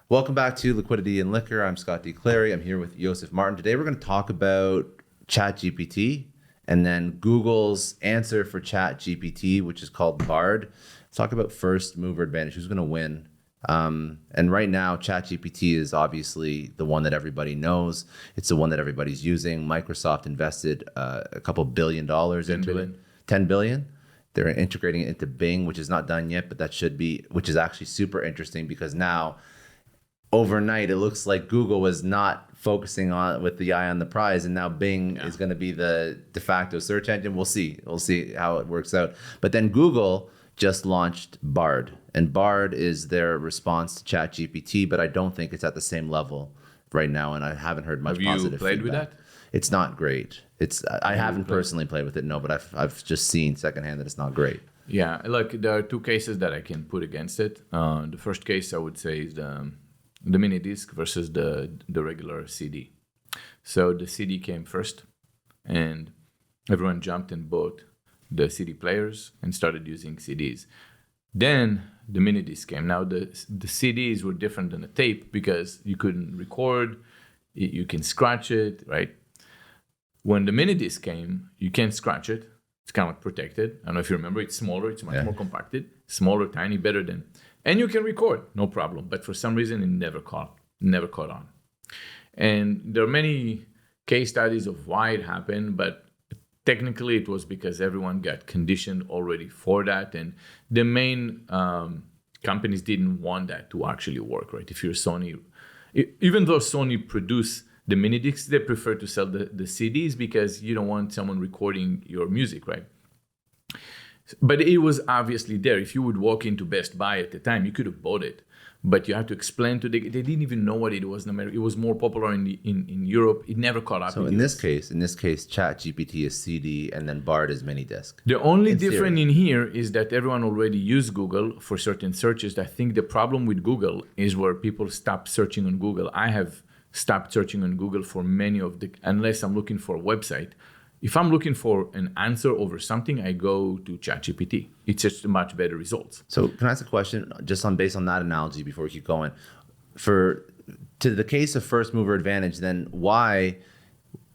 Welcome back to Liquidity and Liquor. I'm Scott D. Clary. I'm here with Yosef Martin. Today we're going to talk about ChatGPT and then Google's answer for ChatGPT, which is called Bard. Let's talk about first mover advantage. Who's going to win? And right now, ChatGPT is obviously the one that everybody knows. It's the one that everybody's using. Microsoft invested a couple $1 billion into it. 10 billion. They're integrating it into Bing, which is not done yet, but that should be, which is actually super interesting because now overnight it looks like Google was not focusing on with the eye on the prize, and now Bing is going to be the de facto search engine. We'll see how it works out. But then Google just launched Bard, and Bard is their response to ChatGPT, but I don't think it's at the same level right now, and I haven't heard much positive feedback. Have you played with that? It's not great. I haven't personally played with it, no, but I've just seen secondhand that it's not great. Yeah, look, there are two cases that I can put against it. The first case I would say is the mini disc versus the regular CD. So the CD came first, and everyone jumped and bought the CD players and started using CDs. Then the mini disc came. Now the CDs were different than the tape because you couldn't record, you can scratch it, right? When the mini disc came, you can't scratch it. It's kind of like protected. I don't know if you remember, it's smaller, it's much more compacted, smaller, tiny, better than. And you can record, no problem. But for some reason, it never caught on. And there are many case studies of why it happened, but technically it was because everyone got conditioned already for that. And the main companies didn't want that to actually work, right? If you're Sony, even though Sony produce the mini discs, they prefer to sell the CDs because you don't want someone recording your music, right? But it was obviously there. If you would walk into Best Buy at the time, you could have bought it. But you have to explain to they didn't even know what it was in America. It was more popular in Europe. It never caught up. So in this case, ChatGPT is CD and then Bard is mini disc. The only difference in here is that everyone already used Google for certain searches. I think the problem with Google is where people stop searching on Google. I have stopped searching on Google for many of unless I'm looking for a website. If I'm looking for an answer over something, I go to ChatGPT. It's just much better results. So can I ask a question just based on that analogy before we keep going? To the case of first mover advantage, then why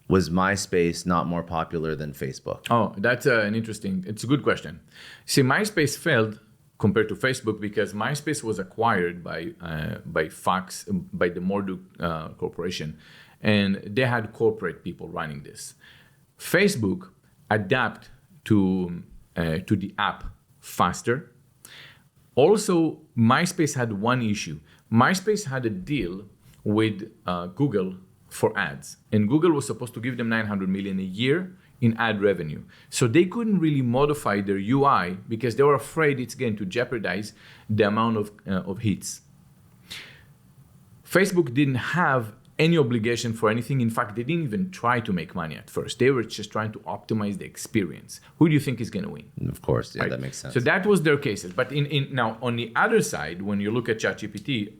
was MySpace not more popular than Facebook? Oh, that's it's a good question. See, MySpace failed compared to Facebook because MySpace was acquired by Fox, by the Murdoch Corporation, and they had corporate people running this. Facebook adapt to the app faster. Also, MySpace had one issue. MySpace had a deal with Google for ads, and Google was supposed to give them $900 million a year in ad revenue. So they couldn't really modify their UI because they were afraid it's going to jeopardize the amount of hits. Facebook didn't have any obligation for anything. In fact, they didn't even try to make money at first. They were just trying to optimize the experience. Who do you think is going to win? Of course, yeah, right? That makes sense. So that was their cases. But now on the other side, when you look at ChatGPT,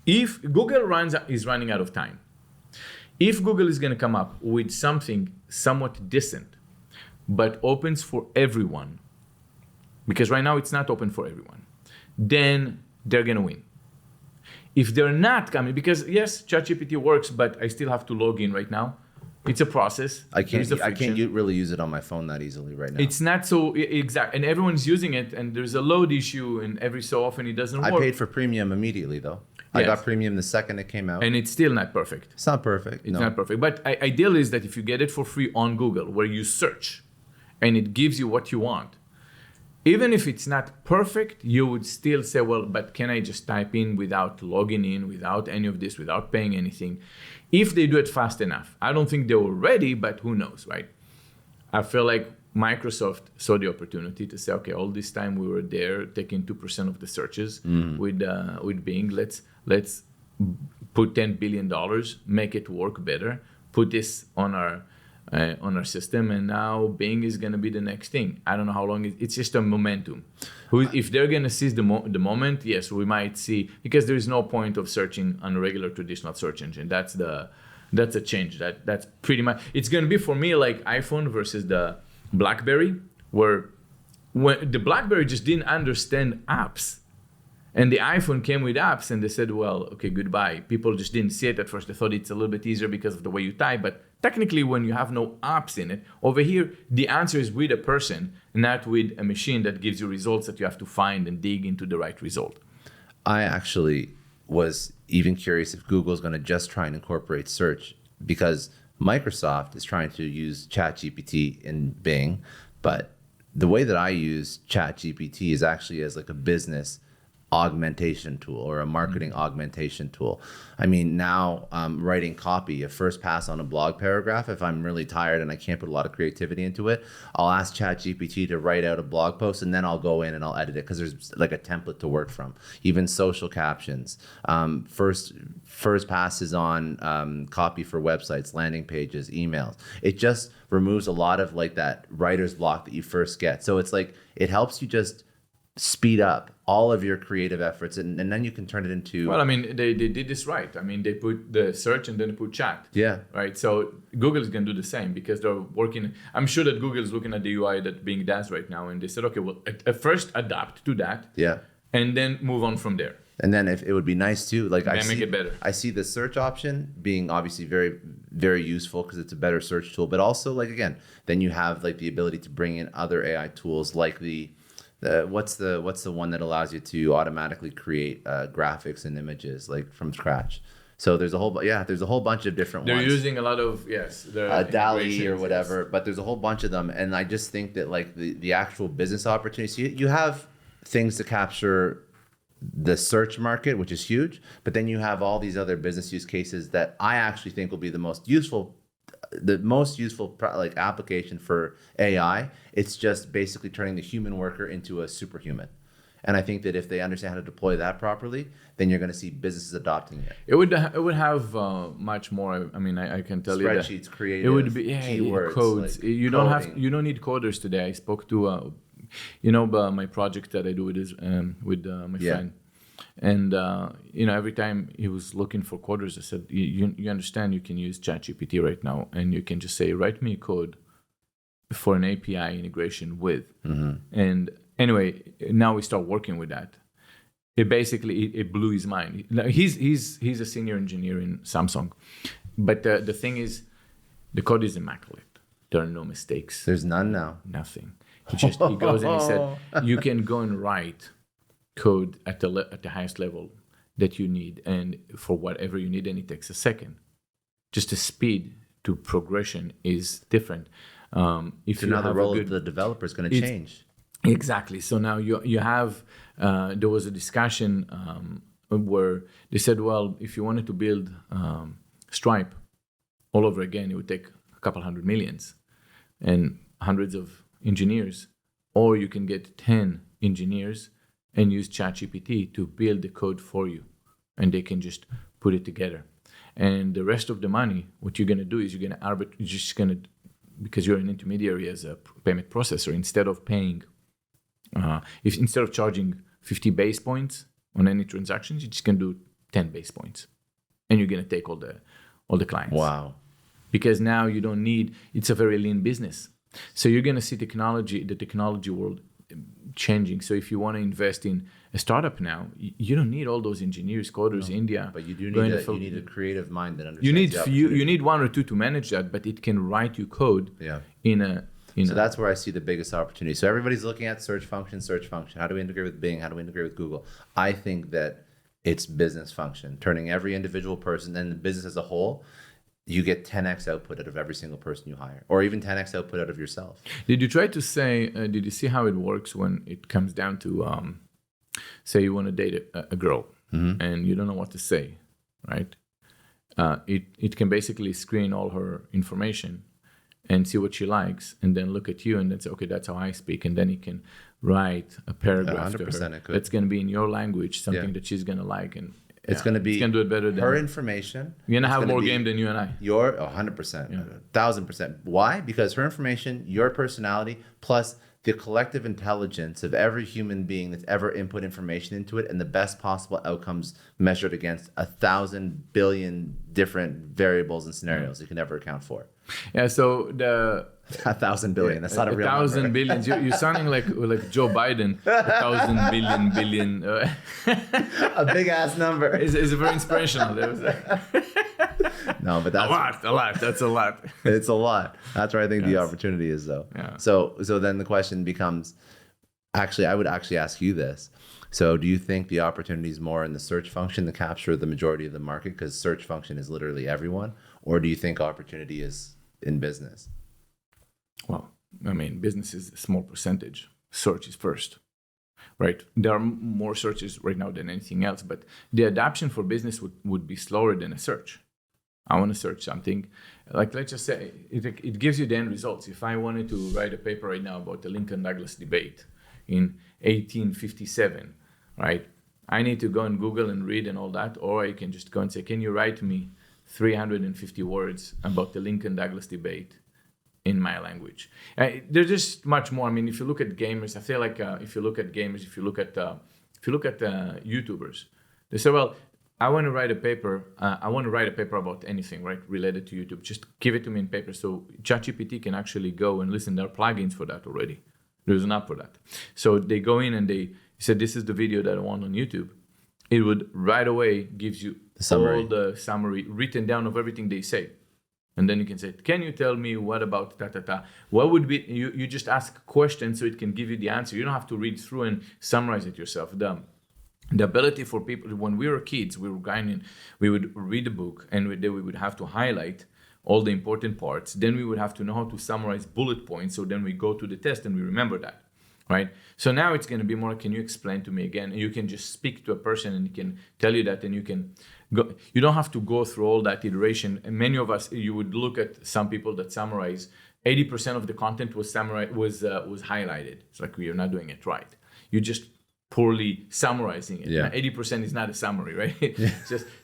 if Google is running out of time, if Google is going to come up with something somewhat decent, but opens for everyone, because right now it's not open for everyone, then they're going to win. If they're not coming, because yes, ChatGPT works, but I still have to log in right now. It's a process. I can't really use it on my phone that easily right now. It's not so exact, and everyone's using it, and there's a load issue, and every so often it doesn't work. I paid for premium immediately though. Yes. I got premium the second it came out. And it's still not perfect. It's not perfect. It's not perfect. But ideal is that if you get it for free on Google, where you search, and it gives you what you want, even if it's not perfect, you would still say, well, but can I just type in without logging in, without any of this, without paying anything? If they do it fast enough. I don't think they were ready, but who knows, right? I feel like Microsoft saw the opportunity to say, okay, all this time we were there taking 2% of the searches with Bing. Let's put $10 billion, make it work better, put this on our system, and now Bing is going to be the next thing. I don't know how long it's just a momentum. If they're going to seize the moment, yes, we might see, because there is no point of searching on a regular traditional search engine. That's a change. That's pretty much, it's going to be for me like iPhone versus the BlackBerry, where when the BlackBerry just didn't understand apps. And the iPhone came with apps, and they said, well, okay, goodbye. People just didn't see it at first. They thought it's a little bit easier because of the way you type. But technically, when you have no apps in it, over here, the answer is with a person, not with a machine that gives you results that you have to find and dig into the right result. I actually was even curious if Google's going to just try and incorporate search, because Microsoft is trying to use ChatGPT in Bing, but the way that I use ChatGPT is actually as like a business augmentation tool or a marketing augmentation tool. I mean, now writing copy, a first pass on a blog paragraph, if I'm really tired and I can't put a lot of creativity into it, I'll ask ChatGPT to write out a blog post, and then I'll go in and I'll edit it because there's like a template to work from. Even social captions, first passes on copy for websites, landing pages, emails. It just removes a lot of like that writer's block that you first get. So it's like, it helps you just speed up all of your creative efforts, and then you can turn it into... Well, I mean, they did this right. I mean, they put the search and then they put chat. Yeah. Right. So Google is going to do the same because they're working. I'm sure that Google is looking at the UI that Bing does right now, and they said, okay, well, at first adapt to that. Yeah. And then move on from there. And then if it would be nice too, like make it better. I see the search option being obviously very, very useful because it's a better search tool. But also, like, again, then you have like the ability to bring in other AI tools like what's the one that allows you to automatically create graphics and images like from scratch. So there's a whole bunch of different They're ones. using a lot of DALL-E or whatever, but there's a whole bunch of them, and I just think that like the actual business opportunities, you have things to capture the search market, which is huge, but then you have all these other business use cases that I actually think will be the most useful like application for AI. It's just basically turning the human worker into a superhuman. And I think that if they understand how to deploy that properly, then you're going to see businesses adopting it. It would have much more. I mean, I can tell Spreadsheets, you that creative, it would be keywords, codes. like You don't need coders today. I spoke to my project that I do with my friend. And every time he was looking for coders, I said, you understand you can use ChatGPT right now, and you can just say, write me a code for an API integration with. And anyway, now we start working with that. It blew his mind. He's a senior engineer in Samsung, but the thing is, the code is immaculate. There are no mistakes. There's none now. Nothing. He goes and he said, you can go and write code at the highest level that you need, and for whatever you need, and it takes a second. Just the speed to progression is different. If so you now the have role of the developer is going to change. Exactly. So now you have there was a discussion where they said, well, if you wanted to build Stripe all over again, it would take a couple hundred millions and hundreds of engineers, or you can get 10 engineers and use ChatGPT to build the code for you, and they can just put it together. And the rest of the money, what you're gonna do is because you're an intermediary as a payment processor, instead of charging 50 base points on any transactions, you're just gonna do 10 base points, and you're gonna take all the clients. Wow! Because now you don't need. It's a very lean business, so you're gonna see the technology world changing. So if you want to invest in a startup now, you don't need all those engineers, coders, India. But you do need you need a creative mind that understands. You need one or two to manage that, but it can write you code. Yeah. So that's where I see the biggest opportunity. So everybody's looking at search function. How do we integrate with Bing? How do we integrate with Google? I think that it's business function, turning every individual person and the business as a whole. You get 10x output out of every single person you hire, or even 10x output out of yourself. Did you try to say, did you see how it works when it comes down to, say you want to date a girl and you don't know what to say, right? It can basically screen all her information and see what she likes, and then look at you and then say, okay, that's how I speak. And then it can write a paragraph to her that's going to be in your language, something that she's going to like. And it's going to be, it's going to do it better than her information. You're going to have more game than you and I. You're 100%, 1,000%. Why? Because her information, your personality, plus the collective intelligence of every human being that's ever input information into it, and the best possible outcomes measured against 1,000 billion different variables and scenarios you can never account for. Yeah. So the 1,000 billion. That's not a real 1,000 number. billions. You're sounding like Joe Biden. 1,000 billion. A big ass number. Is very inspirational. There was No, but that's a lot. That's a lot. it's a lot. That's where I think the Yes. opportunity is, though. Yeah. So then the question becomes, actually, I would actually ask you this. So do you think the opportunity is more in the search function to capture the majority of the market, because search function is literally everyone, or do you think opportunity is in business? Well, I mean, business is a small percentage. Search is first, right? There are more searches right now than anything else, but the adoption for business would be slower than a search. I want to search something, like let's just say it gives you the end results. If I wanted to write a paper right now about the Lincoln-Douglas debate in 1857, right? I need to go and Google and read and all that, or I can just go and say, can you write me 350 words about the Lincoln-Douglas debate in my language? There's just much more. I mean, if you look at gamers, I feel like if you look at YouTubers, they say, well, I want to write a paper. I want to write a paper about anything, right, related to YouTube. Just give it to me in paper. So ChatGPT can actually go and listen. There are plugins for that already. There's an app for that. So they go in and they said, this is the video that I want on YouTube. It would right away gives you all the summary written down of everything they say. And then you can say, can you tell me what about ta-ta-ta? What would be, you just ask questions so it can give you the answer. You don't have to read through and summarize it yourself. The ability for people, when we were kids, we would read a book and then we would have to highlight all the important parts. Then we would have to know how to summarize bullet points. So then we go to the test and we remember that, right? So now it's going to be more, can you explain to me again? And you can just speak to a person and he can tell you that, and you can go. You don't have to go through all that iteration. And many of us, you would look at some people that summarize 80% of the content was highlighted. It's like you're not doing it right. You just poorly summarizing it. Yeah. 80% is not a summary, right?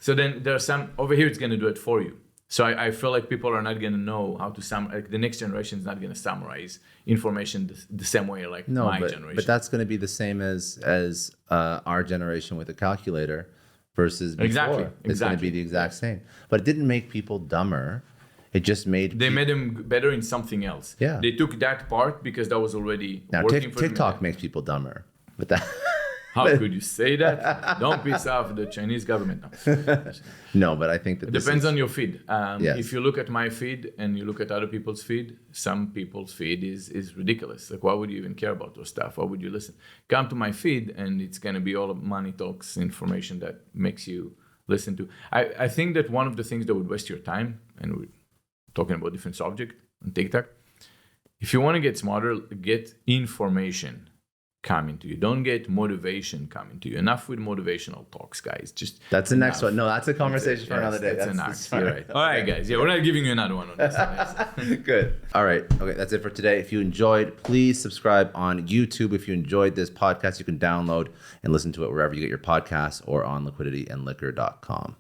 So then there's some over here. It's going to do it for you. So I feel like people are not going to know how to like the next generation is not going to summarize information the same way like my generation. But that's going to be the same as our generation with a calculator versus before. Exactly. It's going to be the exact same. But it didn't make people dumber. It just made made them better in something else. Yeah. They took that part because that was already working for them. TikTok makes people dumber. But that How could you say that? Don't piss off the Chinese government. No, but I think that it depends on your feed. Yes. If you look at my feed and you look at other people's feed, some people's feed is ridiculous. Like, why would you even care about those stuff? Why would you listen? Come to my feed and it's going to be all of money talks information that makes you listen to. I think that one of the things that would waste your time, and we're talking about different subject on TikTok, if you want to get smarter, get information coming to you. Don't get motivation coming to you. Enough with motivational talks, guys. Just that's the next one. No, that's a conversation for another day. That's enough. You're right. All right, guys. Yeah, we're not giving you another one on this. Good. All right. Okay, that's it for today. If you enjoyed, please subscribe on YouTube. If you enjoyed this podcast, you can download and listen to it wherever you get your podcasts or on liquidityandliquor.com.